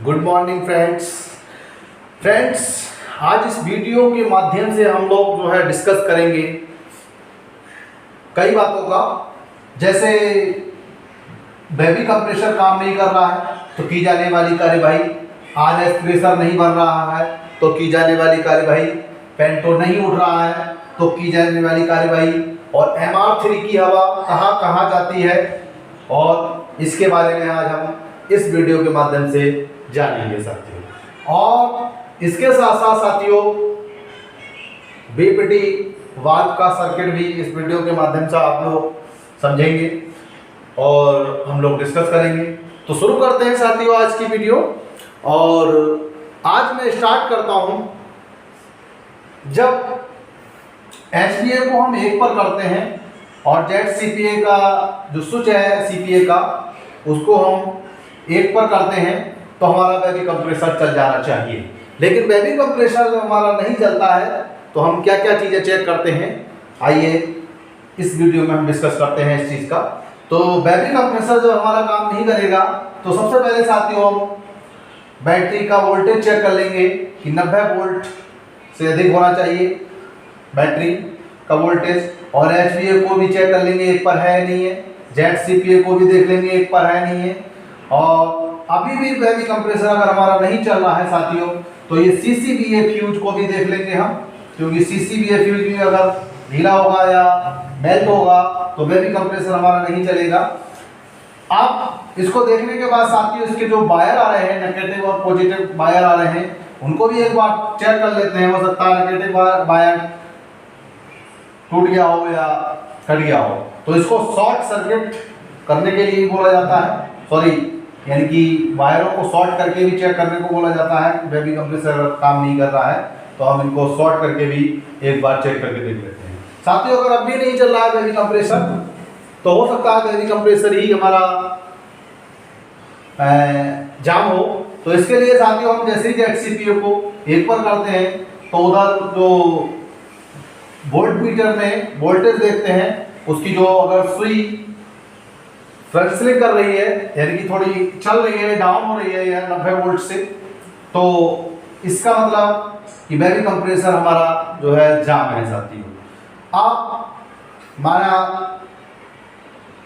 Good morning friends. आज इस video के माध्यम से हम लोग जो है डिस्कस करेंगे कई बातों का। जैसे बेबी कंप्रेशर काम नहीं कर रहा है तो की जाने वाली कार्यवाही, आरएस प्रेशर नहीं बन रहा है तो की जाने वाली कार्यवाही, पेंटो नहीं उठ रहा है तो की जाने वाली कार्यवाही, और MR3 की हवा कहाँ कहाँ जाती है, और इसके बारे में आज हम इस वीडियो के माध्यम से जानेंगे साथियों। और इसके साथ साथ साथियों बीपीटी वाल्व का सर्किट भी इस वीडियो के माध्यम से आप लोग समझेंगे और हम लोग डिस्कस करेंगे। तो शुरू करते हैं साथियों आज की वीडियो। और आज मैं स्टार्ट करता हूं, जब HPA को हम 1 पर करते हैं और ZCPA का जो स्विच है CPA का उसको हम 1 पर करते हैं तो हमारा बेबी कंप्रेसर चल जाना चाहिए। लेकिन बेबी कंप्रेसर जब हमारा नहीं चलता है तो हम क्या क्या चीज़ें चेक करते हैं, आइए इस वीडियो में हम डिस्कस करते हैं इस चीज़ का। तो बेबी कंप्रेसर जब हमारा काम नहीं करेगा तो सबसे पहले साथियों हम बैटरी का वोल्टेज चेक कर लेंगे कि 90 वोल्ट से अधिक होना चाहिए बैटरी का वोल्टेज, और HPA को भी चेक कर लेंगे 1 पर है नहीं है, ZCPA को भी देख लेंगे 1 पर है नहीं है। और अभी भी बेबी कंप्रेसर अगर हमारा नहीं चल रहा है साथियों तो ये CCBA फ्यूज को भी देख लेंगे हम, क्योंकि CCBA फ्यूज भी अगर ढीला होगा या मेल्ट होगा तो बेबी कंप्रेसर हमारा नहीं चलेगा। अब इसको देखने के बाद साथियों इसके जो वायर आ रहे हैं, नेगेटिव और पॉजिटिव वायर आ रहे हैं, उनको भी एक बार चेक कर लेते हैं। हो सकता है नेगेटिव वायर टूट गया हो या कट गया हो, तो इसको शॉर्ट सर्किट करने के लिए बोला जाता है, यानी कि वायरों को शॉर्ट करके भी चेक करने को बोला जाता है। बेबी कंप्रेसर काम नहीं कर रहा है तो हम इनको शॉर्ट करके भी एक बार चेक करके देख लेते हैं साथियों। अगर अब भी नहीं चल रहा है बेबी कंप्रेसर तो हो सकता है बेबी कंप्रेसर ही हमारा जाम हो। तो इसके लिए साथियों हम जैसे ही ZCPA को 1 पर करते हैं तो उधर जो वोल्ट मीटर में वोल्टेज देखते हैं, उसकी जो अगर सुई फ्लक्चुएट कर रही है यानी कि थोड़ी चल रही है, डाउन हो रही है या 90 वोल्ट से, तो इसका मतलब कि बेबी कंप्रेसर हमारा जो है जाम है साथियों। अब हमारा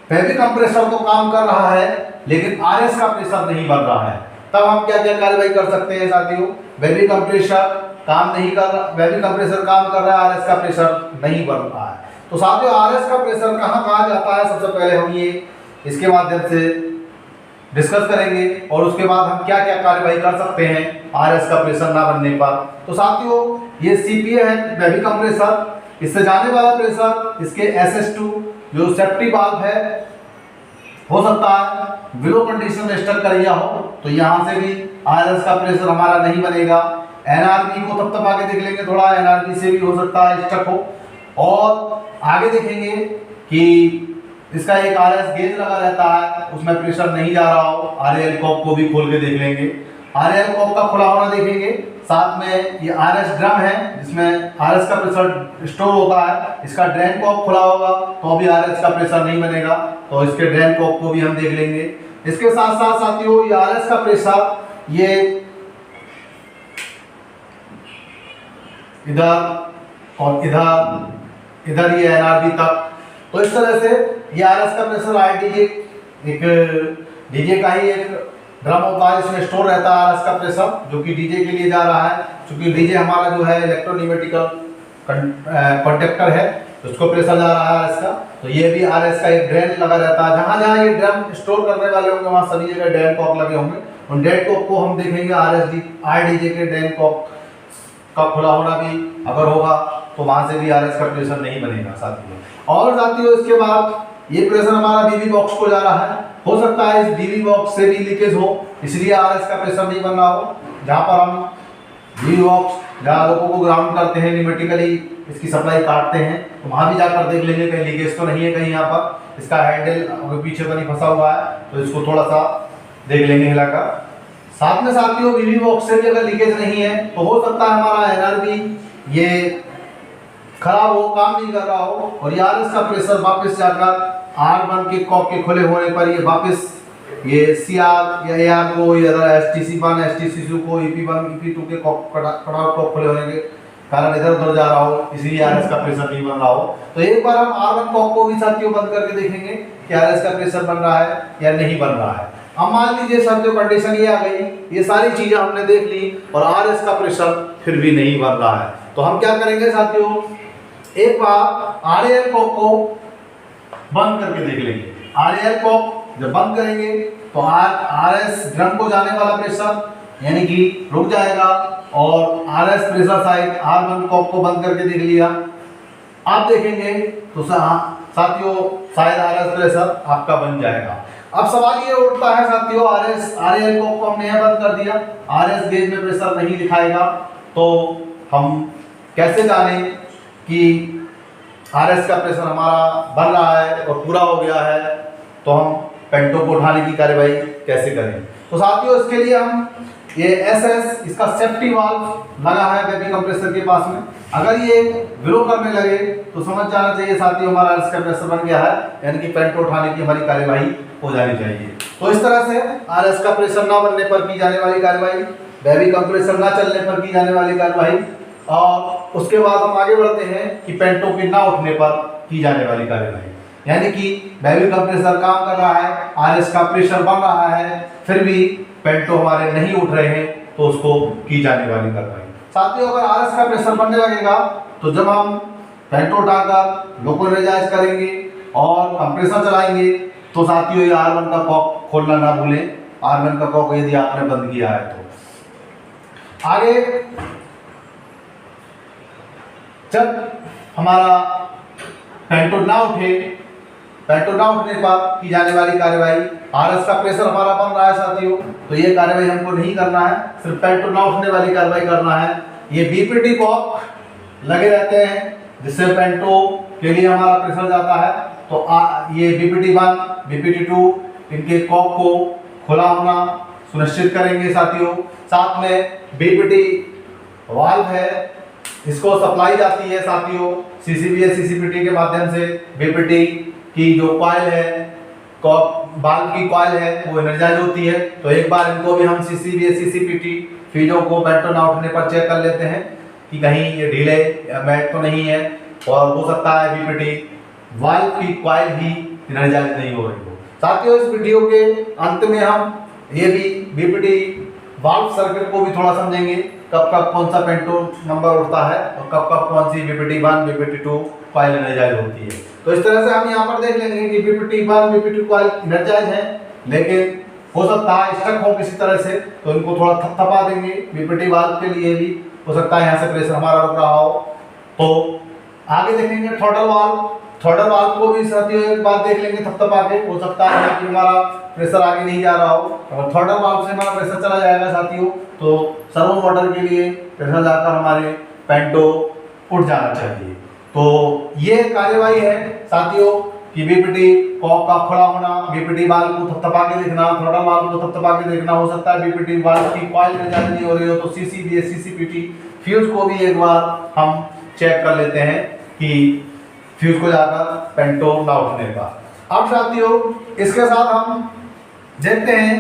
बेबी कंप्रेसर तो काम कर रहा है लेकिन RS का प्रेशर नहीं बन रहा है, तब हम क्या क्या कार्रवाई कर सकते हैं साथियों। बेबी कंप्रेसर काम नहीं कर रहा, बेबी कंप्रेसर काम कर रहा है, RS का प्रेशर नहीं बन रहा है, तो साथियों RS का प्रेशर कहाँ कहाँ जाता है सबसे पहले हम ये इसके माध्यम से डिस्कस करेंगे, और उसके बाद हम क्या क्या कार्रवाई कर सकते हैं RS का प्रेशर ना बनने पर। तो साथियों ये CPA है बेबी कंप्रेसर, इससे जाने वाला प्रेशर इसके SS2 जो सेफ्टी वाल्व है, हो सकता है बिलो कंडीशन में स्टक कर गया हो तो यहाँ से भी RS का प्रेशर हमारा नहीं बनेगा। NRB को तब तक आगे देख लेंगे, थोड़ा NRB से भी हो सकता है स्टक हो, और आगे देखेंगे कि इसका एक RS गेज लगा रहता है, उसमें प्रेशर नहीं जा रहा हो, RAL कॉक को भी खोल के देख लेंगे, RAL कॉक का खुला होना देखेंगे। साथ में ये RS ड्रम है जिसमें RS का प्रेशर स्टोर होता है, इसका ड्रेन कॉक खुला होगा तो भी RS का प्रेशर नहीं बनेगा, तो इसके ड्रेन कॉक को भी हम देख लेंगे। इसके साथ साथ साथियों ये RS का प्रेशर ये इधर और इधर ये NRB तक, तो इस तरह से ये RS का प्रेशर IDJ एक DJ का ही एक ड्रम होता है, इसमें स्टोर रहता है RS का प्रेशर जो कि DJ के लिए जा रहा है। क्योंकि DJ हमारा जो है इलेक्ट्रोन्यूमेटिकल कंडक्टर है तो उसको प्रेशर जा रहा है RS का, तो ये भी RS का एक ड्रेन लगा रहता है। जहाँ जहाँ ये ड्रम स्टोर करने वाले होंगे वहाँ सभी जगह ड्रेन कॉक लगे होंगे, उन ड्रेन कॉक को हम देखेंगे। IDJ के ड्रेन कॉक का खुला होना भी अगर होगा तो वहां से भी RS का प्रेशर नहीं बनेगा साथियों। और साथियों इसके बाद ये प्रेशर हमारा BB बॉक्स को जा रहा है, हो सकता है इस BB बॉक्स से भी लीकेज हो इसलिए RS का प्रेशर नहीं बन रहा हो। जहाँ पर हम BB बॉक्स जहाँ लोगों को ग्राउंड करते हैं, न्यूमेटिकली इसकी सप्लाई काटते हैं, तो वहाँ भी जाकर देख लेंगे कहीं लीकेज तो नहीं है, कहीं यहाँ पर इसका हैंडल अगर पीछे तो नहीं फंसा हुआ है तो इसको थोड़ा सा देख लेंगे हिलाकर। साथ में साथियों BB बॉक्स से भी अगर लीकेज नहीं है तो हो सकता है हमारा NRB ये खराब हो, काम नहीं कर रहा हो, और RS का प्रेशर वापस जाकर R1 के कॉक के खुले होने पर ये वापस ये CR या AR को या STC1 STC2 को EP1 EP2 के कटआउट को खुले होने के कारण इधर उधर जा रहा हो, इसीलिए RS का प्रेशर नहीं बन रहा हो। तो एक बार हम R1 कॉक को भी साथियों बंद करके देखेंगे कि RS का प्रेशर बन रहा है या नहीं बन रहा है। अब मान लीजिए साथियों कंडीशन ये आ गई, ये सारी चीजें हमने देख ली और RS का प्रेशर फिर भी नहीं बन रहा है, तो हम क्या करेंगे साथियों, एक बार RAL कॉक को बंद करके देख लेंगे। RAL कॉक जब बंद करेंगे तो RS ड्रम को जाने वाला प्रेशर यानी कि रुक जाएगा और RS pressure side R1 Kock को बंद करके देख लिया। आप देखेंगे तो साथियों शायद RS प्रेशर आपका बन जाएगा। अब सवाल ये उठता है साथियों, RAL कॉक को हमने यहाँ बंद कर दिया, RS गेज में प्रेशर नहीं दिखाएगा, तो हम कैसे जाने कि RS का प्रेशर हमारा बन रहा है और पूरा हो गया है, तो हम पेंटो को उठाने की कार्यवाही कैसे करें। तो साथियों इसके लिए हम ये SS इसका सेफ्टी वाल्व लगा है बेबी कंप्रेसर के पास में, अगर ये विरो करने लगे तो समझ जाना चाहिए साथियों हमारा RS का प्रेशर बन गया है, यानी कि पेंटो उठाने की हमारी कार्यवाही हो जानी चाहिए। तो इस तरह से RS का प्रेशर ना बनने पर की जाने वाली कार्यवाही, बेबी कंप्रेसर ना चलने पर की जाने वाली कार्यवाही, और उसके बाद हम आगे बढ़ते हैं कि पेंटो के ना उठने पर की जाने वाली कार्यवाही, यानी कि बेबी कंप्रेसर काम कर रहा है, RS का प्रेशर बढ़ रहा है, फिर भी पेंटो हमारे नहीं उठ रहे हैं, तो उसको की जाने वाली कार्रवाई। साथियों अगर RS का प्रेशर बढ़ने लगेगा तो जब हम पेंटो उठाकर लोको एनर्जाइज करेंगे और कंप्रेसर चलाएंगे तो साथियों ये R1 का कॉक खोलना ना भूलें। R1 का कॉक यदि आपने बंद किया है तो आगे जब हमारा पेंटो ना उठे, पेंटो ना उठने पर की जाने वाली कार्यवाही, RS का प्रेशर हमारा बन रहा है साथियों, तो ये कार्यवाही हमको नहीं करना है, सिर्फ पेंटो ना उठने वाली कार्रवाई करना है। ये BPT कॉक लगे रहते हैं जिससे पेंटो के लिए हमारा प्रेशर जाता है, तो ये BPT1 BPT2 इनके कॉक को खुला होना सुनिश्चित करेंगे साथियों। साथ में BPT वाल्व है, इसको सप्लाई जाती है साथियों CCBA CCPT के माध्यम से। BPT की जो कॉइल है, वाल्व की कॉइल है, वो एनर्जाइज होती है, तो एक बार इनको भी हम CCBA CCPT फीजों को पेंटो ना उठने पर चेक कर लेते हैं कि कहीं ये ढीले या मैट तो नहीं है, और हो सकता है BPT वाल्व की कॉइल ही एनर्जाइज नहीं हो रही हो। साथियों इस वीडियो के अंत में हम ये भी BPT वाल्व सर्किट को भी थोड़ा समझेंगे, कब कब कौन सा पेंटो नंबर उठता है और कब कब कौन सी BPT1 BPT2 कॉइल एनर्जाइज होती है। तो इस तरह से हम यहाँ पर देख लेंगे कि BPT1 BPT2 कॉइल एनर्जाइज है, लेकिन हो सकता है स्टक हो किसी तरह से, तो इनको थोड़ा थपथपा देंगे। BPT वाल्व के लिए भी हो सकता है यहाँ से प्रेशर हमारा रुक रहा हो। तो आगे देखेंगे थ्रॉटल वाल्व, थ्रॉटल वाल्व को भी साथियों एक बार देख लेंगे थपथपा के, हो सकता है कि हमारा प्रेशर आगे नहीं जा रहा हो, और थ्रॉटल वाल्व से हमारा प्रेशर चला जाएगा साथियों, तो सर्वो मोटर के लिए प्रेशर जाकर हमारे पेंटो उठ जाना चाहिए। तो ये कार्यवाही है साथियों कि BPT कॉक का खुला होना, BPT वाल्व को थपथपा के देखना, थ्रॉटल वाल्व को थपथपा के देखना, हो सकता है BPT वाल्व की कॉइल एनर्जाइज नहीं हो रही हो, तो CCBA CCPT फ्यूज को भी एक बार हम चेक कर लेते हैं कि फ्यूज को जाकर पेंटो ना उठने का। अब साथियों इसके साथ हम देखते हैं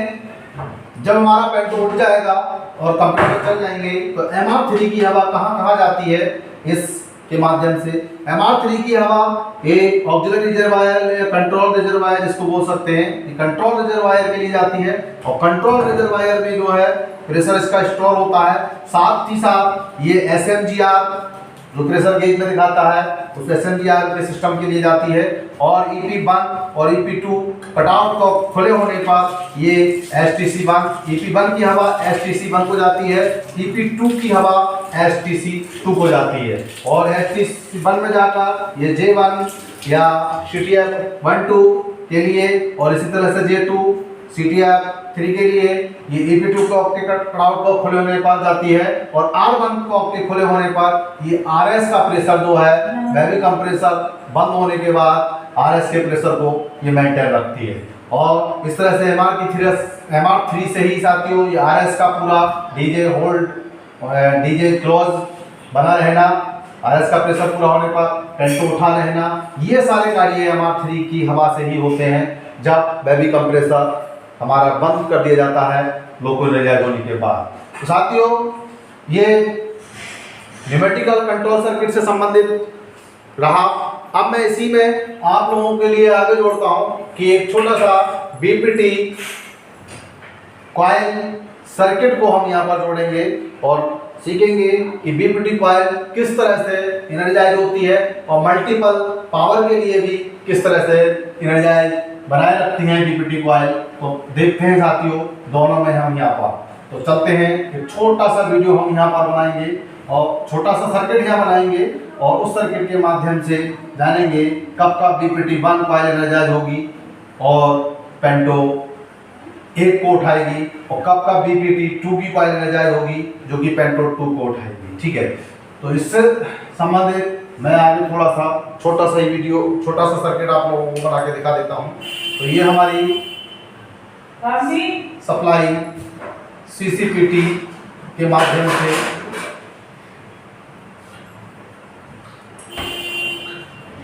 जब हमारा पेंटो उठ जाएगा और कंप्रेसर चल जाएंगे तो MR3 की हवा कहाँ जाती है, इस के माध्यम से। MR3 की हवा एक ऑक्सिलरी रिजर्वायर या कंट्रोल रिजर्वायर जिसको बोल सकते हैं, ये कंट्रोल रिजर्वायर के लिए जाती है, और कंट्रोल रिजर्वायर में जो है प्रेशर इसका स्टोर होता है। साथ ही साथ ये SMGR जो प्रेशर गेज में दिखाता है उस SMGR के सिस्टम के लिए जाती है, और EP1 और EP2 कटआउट को खुले होने पर ये STC1 EP1 की हवा STC1 को जाती है, EP2 की हवा STC2 को जाती है, और STC1 में जाकर ये J1 या CTF12 के लिए, और इसी तरह से J2 CTF3 के लिए ये EP2 कॉक के कटआउट को खुले होने पर जाती है, और R1 कॉक के खुले होने पर ये RS का प्रेशर जो है बेबी कंप्रेसर बंद होने के बाद RS के प्रेशर को ये मेंटेन रखती है। और इस तरह से MR3 से ही साथियों ये RS का पूरा DJ होल्ड DJ क्लोज बना रहना, RS का प्रेशर पूरा होने पर पेंटो उठा रहना, ये सारे कार्य MR3 की हवा से ही होते हैं जब बेबी कंप्रेसर हमारा बंद कर दिया जाता है लोकल एनर्जाइज होने के बाद। तो साथियों ये न्यूमेटिकल कंट्रोल सर्किट से संबंधित रहा। अब मैं इसी में आप लोगों के लिए आगे जोड़ता हूं कि एक छोटा सा बीपीटी कॉइल सर्किट को हम यहाँ पर जोड़ेंगे और सीखेंगे कि बीपीटी कॉइल किस तरह से एनर्जाइज होती है और मल्टीपल पावर के लिए भी किस तरह से एनर्जाइज बनाए रखती हैं बीपीटी कॉइल। तो देखते हैं साथियों दोनों में हम यहाँ पर तो चलते हैं। एक छोटा सा वीडियो हम यहाँ पर बनाएंगे और छोटा सा सर्किट यहाँ बनाएंगे और उस सर्किट के माध्यम से जानेंगे कब कब बीपीटी 1 कॉइल एनर्जाइज होगी और पेंटो 1 को उठाएगी और कब कब बीपीटी 2 की कॉइल एनर्जाइज होगी जो कि पेंटो 2 को उठाएगी। ठीक है, तो इससे संबंधित मैं आगे थोड़ा सा छोटा सा वीडियो छोटा सा सर्किट आप लोगों को बना के दिखा देता हूँ। तो ये हमारी सप्लाई सीसीपीटी के माध्यम से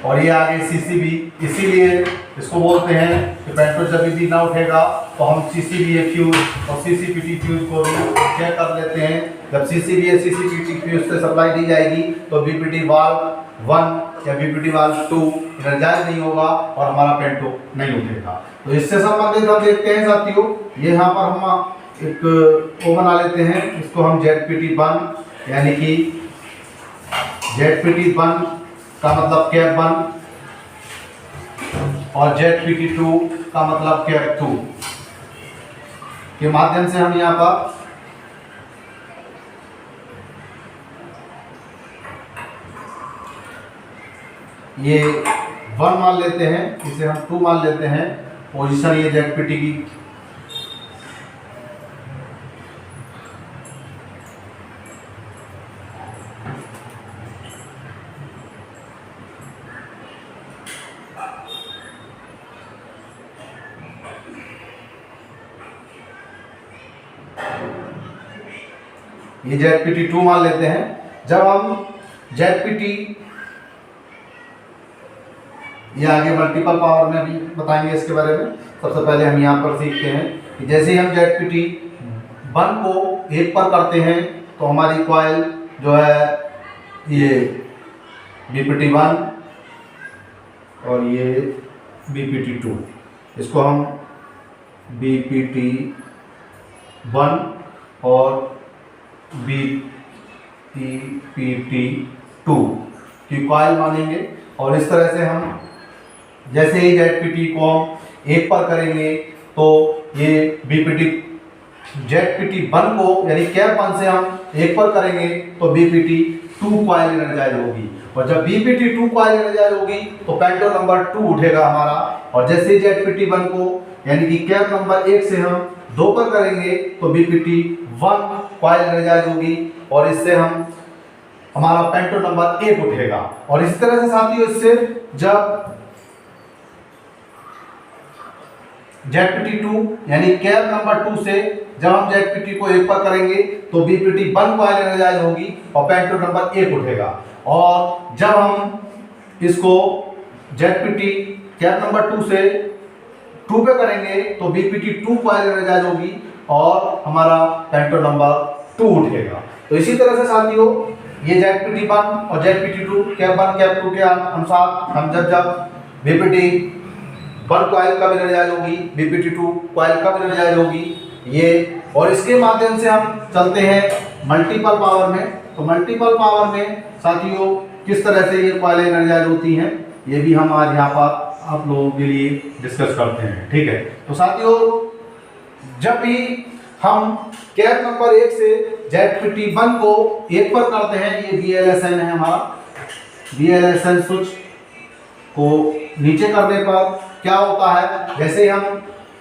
और ये आगे सीसीबी, इसीलिए इसको बोलते हैं कि पेंटो जब भी ना उठेगा तो हम सीसीबी फ्यूज और सीसीपीटी फ्यूज को भी चेक कर लेते हैं। जब सीसीबी सीसीपीटी फ्यूज से सप्लाई दी जाएगी तो बीपीटी वाल्व 1 या बीपीटी वाल्व 2 एनर्जाइज नहीं होगा और हमारा पेंटो नहीं उठेगा। तो इससे संबंधित हम देखते हैं साथियों, ये यहाँ पर हम एक वो बना लेते हैं, इसको हम ZPT1 यानी कि ZPT1 का मतलब कैप 1 और ZPT2 का मतलब कैप 2 के माध्यम से हम यहाँ पर ये 1 मान लेते हैं, इसे हम 2 मान लेते हैं। पोजीशन ये ZPT की ये ZPT2 मान लेते हैं। जब हम ZPT ये आगे मल्टीपल पावर में भी बताएंगे इसके बारे में। सबसे पहले हम यहाँ पर सीखते हैं कि जैसे ही हम ZPT1 को 1 पर करते हैं तो हमारी कॉइल जो है ये BPT1 और ये BPT2, इसको हम BPT1 और BPT2 की कॉइल मानेंगे और इस तरह से हम जैसे ही ZPT को हम 1 पर करेंगे तो ये ZPT1 को यानी कैप 1 से हम 1 पर करेंगे तो BPT2 कॉइल एनर्जाइज होगी और जब BPT2 कॉइल एनर्जाइज होगी तो पेंटो नंबर 2 उठेगा हमारा। और जैसे ही ZPT1 को यानी कि कैप नंबर 1 से हम 2 पर करेंगे तो BPT1 कॉइल एनर्जाइज होगी और इससे हम हमारा पेंटो नंबर 1 उठेगा। और इस तरह से साथियों इससे जब ZPT2 यानी कैप नंबर 2 से जब हम ZPT को 1 पर करेंगे तो BPT1 कॉइल एनर्जाइज होगी और पेंटो नंबर 1 उठेगा। और जब हम इसको ZPT कैप नंबर 2 से 2 पे करेंगे तो BPT2 कॉइल एनर्जाइज होगी और हमारा पेंटो नंबर 2 उठेगा। तो इसी तरह से साथियों ये ZPT1 और ZPT2 कैप 1 कैप 2 के अनुसार हम जब BPT1 कॉइल कब एनर्जाइज होगी, BPT2 कॉइल कब एनर्जाइज होगी ये, और इसके माध्यम से हम चलते हैं मल्टीपल पावर में। तो मल्टीपल पावर में साथियों किस तरह से ये कॉइल एनर्जाइज होती हैं ये भी हम आज यहाँ पर आप लोगों के लिए डिस्कस करते हैं। ठीक है, तो साथियों जब भी हम कैप नंबर 1 से ZPT1 को 1 पर करते हैं, ये VLSN है हमारा, VLSN स्विच को नीचे करने पर क्या होता है, जैसे ही हम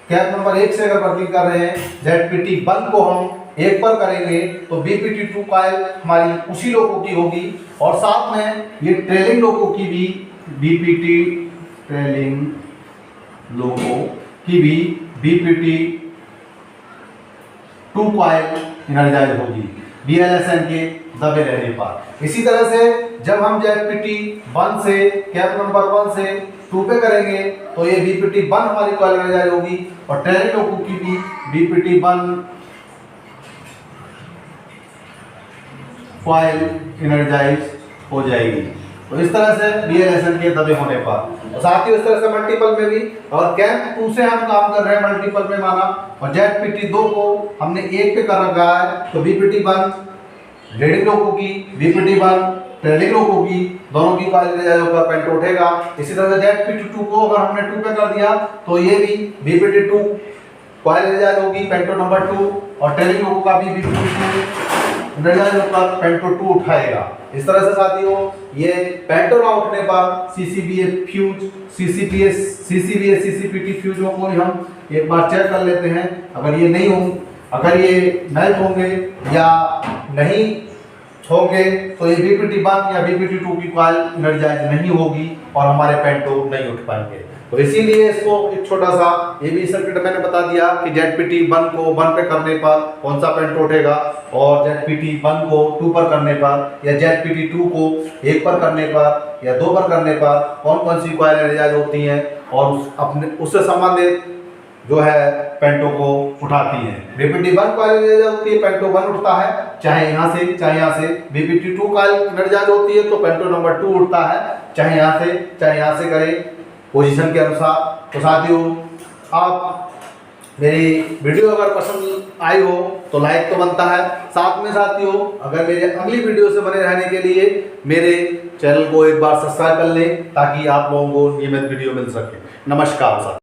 कैप नंबर 1 से अगर भर्ती कर रहे हैं ZPT1 को हम 1 पर करेंगे तो BPT2 कॉइल हमारी उसी लोगों की होगी और साथ में ये ट्रेलिंग लोगों की भी BPT ट्रेलिंग लोगों की भी BPT2 कॉइल एनर्जाइज होगी VLSN के दबे रहने पर। इसी तरह से जब हम ZPT1 से कैप नंबर 1 से 2 पे करेंगे तो ये BPT1 हमारी कॉइल एनर्जाइज होगी और ट्रेलिंग लोको की भी BPT1 कॉइल एनर्जाइज हो जाएगी। तो इस तरह से BLSN के दबे होने पर, और साथ ही इस तरह से मल्टीपल में भी, और कैंप 2 से हम काम कर रहे हैं मल्टीपल में माना, और ZPT2 को हमने 1 पे कर रखा है तो BPT1 लीडिंग लोको की, BPT1 ट्रेलिंग लोको की, दोनों की कॉइल एनर्जाइज होकर पेंटो उठेगा। इसी तरह से ZPT2 को अगर हमने 2 पे कर दिया तो ये भी BPT2 कॉइल एनर्जाइज होगी पेंटो नंबर 2, और ट्रेलिंग लोको का भी BPT2 एनर्जाइज होकर पेंटो 2 उठाएगा। इस तरह से साथियों ये पेंटो ना उठने पर CCBA फ्यूज, CCBA CCPT फ्यूजों को हम एक बार चेक कर लेते हैं। अगर ये नहीं हों, अगर ये मेल्ट होंगे या नहीं होंगे तो ये BPT1 या BPT2 की कॉइल एनर्जाइज नहीं होगी और हमारे पेंटो नहीं उठ पाएंगे। तो इसीलिए इसको एक छोटा सा ये भी सर्किट मैंने बता दिया कि ZPT1 को 1 पे करने पर कौन सा पेंटो उठेगा, और ZPT1 को 2 पर करने पर, या ZPT2 को 1 पर करने पर या 2 पर करने पर कौन कौन सी कॉइल एनर्जाइज होती हैं और अपने उससे संबंधित जो है पेंटो को उठाती है। BPT1 कॉइल एनर्जाइज होती है, पेंटो 1 उठता है, चाहे यहाँ से चाहे यहाँ से। BPT2 कॉइल एनर्जाइज होती है तो पेंटो नंबर 2 उठता है, चाहे यहाँ से चाहे यहाँ से करें पोजीशन के अनुसार। तो साथियों आप मेरी वीडियो अगर पसंद आई हो तो लाइक तो बनता है, साथ में साथियों अगर मेरे अगली वीडियो से बने रहने के लिए मेरे चैनल को एक बार सब्सक्राइब कर लें ताकि आप लोगों को नियमित वीडियो मिल सके। नमस्कार साथियों।